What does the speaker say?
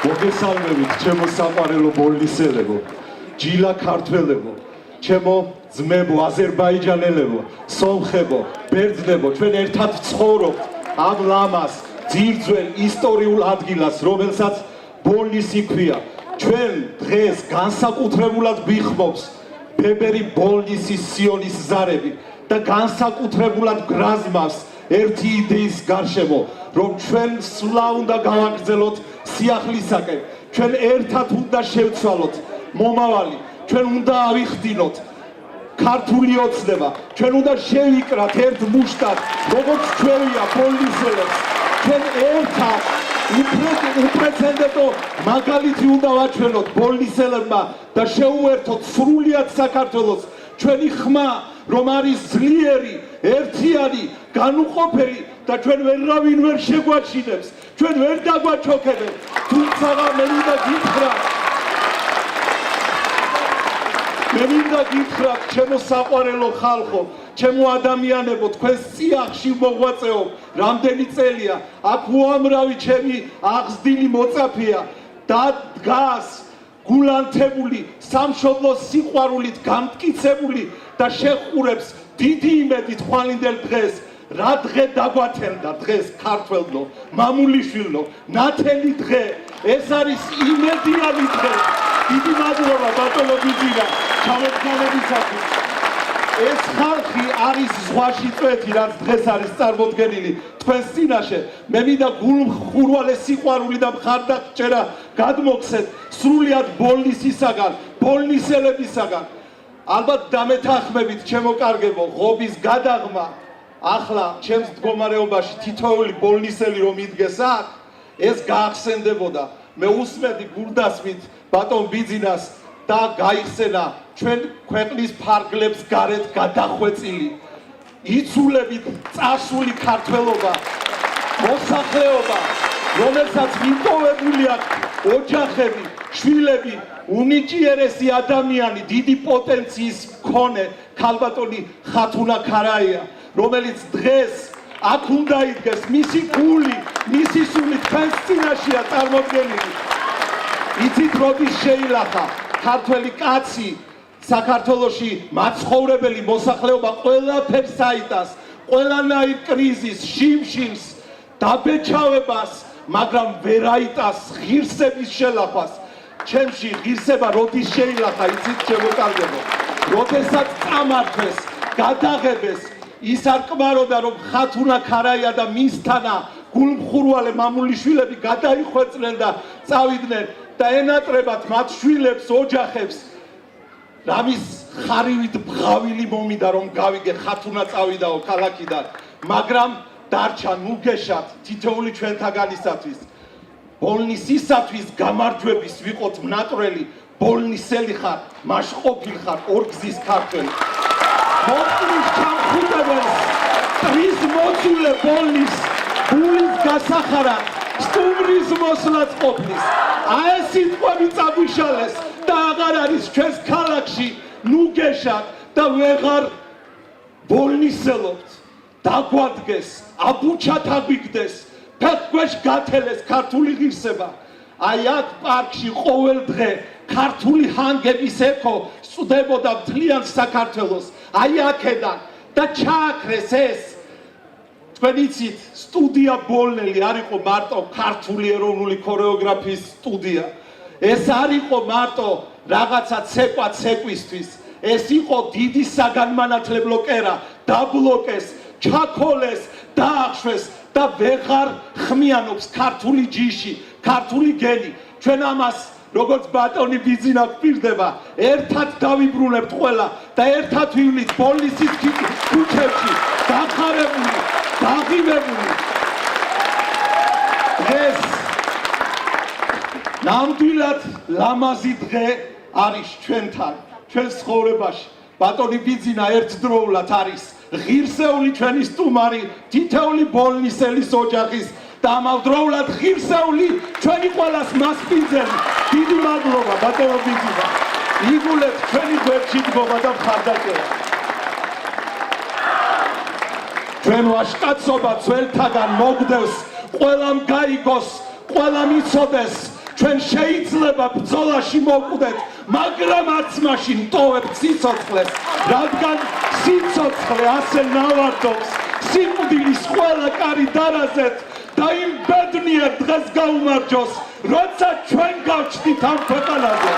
მოგესალმებით, ჩემო საყვარელო ბოლნისელებო, ჯილა ქართველებო, ჩემო ძმებო, აზერბაიჯანელებო, სომხებო, ბერძნებო, ჩვენ ერთად ვცხოვრობთ ამ ლამას, ძირძველ ისტორიულ ადგილას, რომელსაც ბოლნისი ქვია. ჩვენ დღეს განსაკუთრებულად გვიხმობს ბებერი ბოლნისის სიონის ზარები და განსაკუთრებულად გრაზმავს ერთი იდეის გარშემო, რომ ჩვენ სვლა უნდა გავაგრძელოთ სიახლისაკენ, ჩვენ ერთად უნდა შევცვალოთ მომავალი, ჩვენ უნდა ავიხდინოთ ქართული ოცნება, ჩვენ უნდა შევიკრათ ერთ მუშტად, როგორც ჩვენია ბოლნისელებს, ჩვენ ერთად უპრეცედენტო მაგალითი უნდა ვაჩვენოთ ბოლნისელებმა და შეუერთოთ სრულიად საქართველოს. ჩვენი ხმა, რომ არის ძლიერი, ერთიანი, განუყოფელი და ჩვენ ვერავინ ვერ შეგვაჩინებს, ჩვენ ვერ დაგვაჩოქებენ, თუმცა მე მინდა გითხრათ, ჩემო საყვარელო ხალხო, ჩემო ადამიანებო, თქვენ სიახში მოღვაწეობ, რამდენი წელია, აქ უამრავი ჩემი აღზრდილი მოწაფეა და დგას გულანთებული, სამშობლოს სიყვარულით გამტკიცებული და შეხურებს დიდი იმედით ხვალინდელ დღეს, რა დღე დაგვათენდა დღეს ქართველო, მამულიშვილო, ნათელი დღე, ეს არის იმედიანი დღე. დიდი მადლობა ბატონო ბიძინა, ჩამოდგენებისათვის. ეს ხალხი არის ზღვაში წვეთი, რაც დღეს არის წარმოდგენილი თქვენს წინაშე. მე მინდა გულმხურვალე სიყვარული და მხარდაჭერა გადმოგცეთ სრულიად ბოლნისისაგან, ბოლნისელებისაგან. ალბათ დამეთანხმებით, ჩემო კარგებო, ღობის გადაღმა ახლა ჩემს მდგომარეობაში თითოეული ბოლნისელი რომ იდგეს აქ, ეს გაახსენდებოდა. მე უსმენდი გულდასმით ბატონ ბიძინას და გაიხსენა ჩვენ ქვეყნის ფარგლებს გარეთ გადახვეწილი, იცულებით წასული ქართველობა, მოსახლეობა, რომელსაც მიტოვებული აქვს ოჯახები, შვილები, უნიჭიერესი ადამიანი, დიდი პოტენციის მქონე ქალბატონი ხათუნა ქარაია, რომელიც დღეს აქ უნდა იდგეს, მისი გული, მისი სული თქვენს წინაშეა წარმოდგენილი. იცით როდის შეილახა ქართველი კაცი საქართველოში მაცხოვრებელი მოსახლეობა ყველაფერს აიტას, ყველანაირ კრიზისს, შიმშილს, დაბეჭავებას, მაგრამ ვერ აიტას ღირსების შელახვას. ჩემში ღირსება როდის შეილახა, იცით ჩემო კარგებო, როდესაც წამართვეს, გადაღებეს, ის არ კმაროდა რომ ხათუნა ქარაია და მისთანა გულმხურვალე მამულიშვილები გადაიხვეწნენ და წავიდნენ და ენატრებათ მათ შვილებს, ოჯახებს. რამის ხარივით ბღავილი მომიდა რომ გავიგე ხათუნა წავიდაო ქალაქიდან, მაგრამ დარჩა ნუგეშად თითოეული ჩვენთაგანისათვის. ბოლნისისათვის გამარჯვების ვიყოთ მნატრელი, ბოლნისელი ხარ, მაშყოფილ ხარ, ორგზის ქართველი. მოწყლის ჩამხუტებელს, ტრის მოცულე ბოლნის, გულის გასახარად, სტუმრის მოსლაც ყოფნის. ეს სიტყვები წაგვიშალეს და აღარ არის ჩვენს ქალაქში ნუგეშად და ვეღარ ბოლნისელობთ. დაგვადგეს, აბუჩად აგვიგდეს, ფეხქვეშ გათელეს ქართული ღირსება. აი აქ პარკში ყოველ დღე ქართული ჰანგების ექო სწდებოდა მთლიან საქართველოს. აი აქედან და ჩააქრეს ეს. თქვენ იცით, სტუდია ბოლნელი არ იყო მარტო ქართული ეროვნული ქორეოგრაფიის სტუდია. ეს არ იყო მარტო რაღაცა ცეკვა ცეკვისთვის. ეს იყო დიდი საგანმანათლებლო კერა, დაბლოკეს, ჩაქოლეს, დაახშვეს და ვეღარ ხმიანობს ქართული ჯიში, ქართული გენი. ჩვენ ამას როგორც ბატონი ბიძინა გვპირდება, ერთად დავიბრუნებთ ყველა და ერთად ვივლით ბოლნისის ქუჩებში, დახარებული, დაღიმებული. დღეს ნამდვილად ლამაზი დღე არის ჩვენთან, ჩვენს ცხოვრებაში. ბატონი ბიძინა ერთდროულად არის ღირსეული ჩვენი სტუმარი, თითოეული ბოლნისელის ოჯახის და ამავდროულად ღირსეული ჩვენი ყველას მასპინძელი. დიდი მადლობა ბატონო ბიძინა. იგულეთ ჩვენი გვერდში დგომა და მხარდაჭერა. ჩვენ ვაშკაცობა ძველთაგან მოგდევს, ყველამ გაიგოს, ყველამ იცოდეს, ჩვენ შეიძლება ბრძოლაში მოვკვდეთ, მაგრამ არც მაშინ ტოვებთ სიცოცხლეს, რადგან სიცოცხლე ასე ნავარდობს სიკვდილის ყველა კარი დარაზეთ და იმ ბედნიერ დღეს გაუმარჯოს, როცა ჩვენ გავჩნდით ამ ქვეყანაზე.